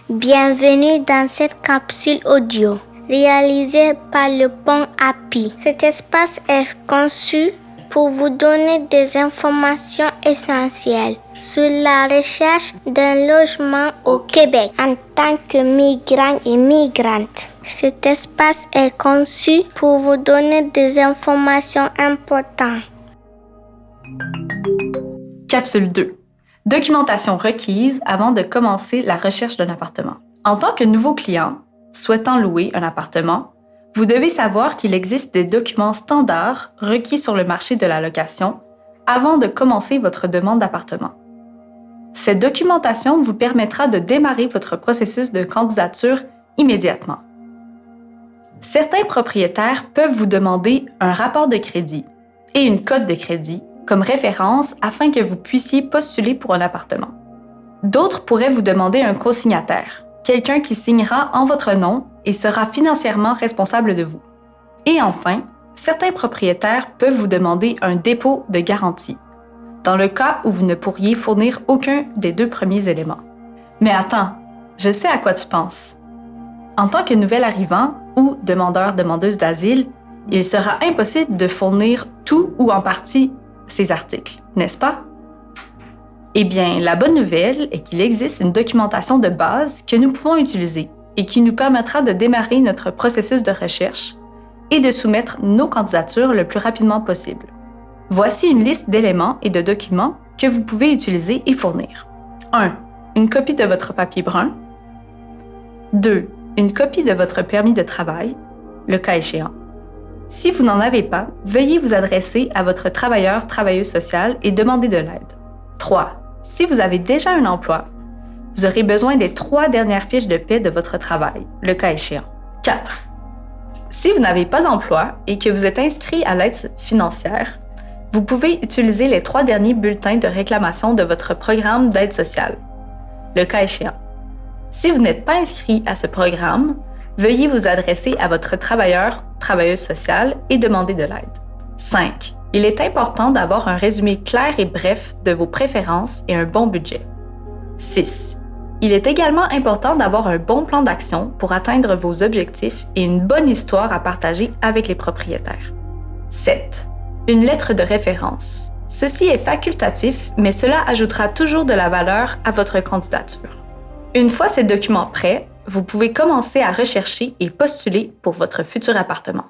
Bienvenue dans cette capsule audio réalisée par le Pont API. Cet espace est conçu pour vous donner des informations essentielles sur la recherche d'un logement au Québec en tant que migrant et migrante. Cet espace est conçu pour vous donner des informations importantes. Capsule 2. Documentation requise avant de commencer la recherche d'un appartement. En tant que nouveau client souhaitant louer un appartement, vous devez savoir qu'il existe des documents standards requis sur le marché de la location avant de commencer votre demande d'appartement. Cette documentation vous permettra de démarrer votre processus de candidature immédiatement. Certains propriétaires peuvent vous demander un rapport de crédit et une cote de crédit comme référence afin que vous puissiez postuler pour un appartement. D'autres pourraient vous demander un consignataire, quelqu'un qui signera en votre nom et sera financièrement responsable de vous. Et enfin, certains propriétaires peuvent vous demander un dépôt de garantie, dans le cas où vous ne pourriez fournir aucun des deux premiers éléments. Mais attends, je sais à quoi tu penses. En tant que nouvel arrivant ou demandeuse d'asile, il sera impossible de fournir tout ou en partie ces articles, n'est-ce pas? Eh bien, la bonne nouvelle est qu'il existe une documentation de base que nous pouvons utiliser et qui nous permettra de démarrer notre processus de recherche et de soumettre nos candidatures le plus rapidement possible. Voici une liste d'éléments et de documents que vous pouvez utiliser et fournir. 1. Une copie de votre papier brun. 2. Une copie de votre permis de travail, le cas échéant. Si vous n'en avez pas, veuillez vous adresser à votre travailleuse sociale et demander de l'aide. 3. Si vous avez déjà un emploi, vous aurez besoin des 3 dernières fiches de paie de votre travail, le cas échéant. 4. Si vous n'avez pas d'emploi et que vous êtes inscrit à l'aide financière, vous pouvez utiliser les 3 derniers bulletins de réclamation de votre programme d'aide sociale, le cas échéant. Si vous n'êtes pas inscrit à ce programme, veuillez vous adresser à votre travailleuse sociale et demander de l'aide. 5. Il est important d'avoir un résumé clair et bref de vos préférences et un bon budget. 6. Il est également important d'avoir un bon plan d'action pour atteindre vos objectifs et une bonne histoire à partager avec les propriétaires. 7. Une lettre de référence. Ceci est facultatif, mais cela ajoutera toujours de la valeur à votre candidature. Une fois ces documents prêts, vous pouvez commencer à rechercher et postuler pour votre futur appartement.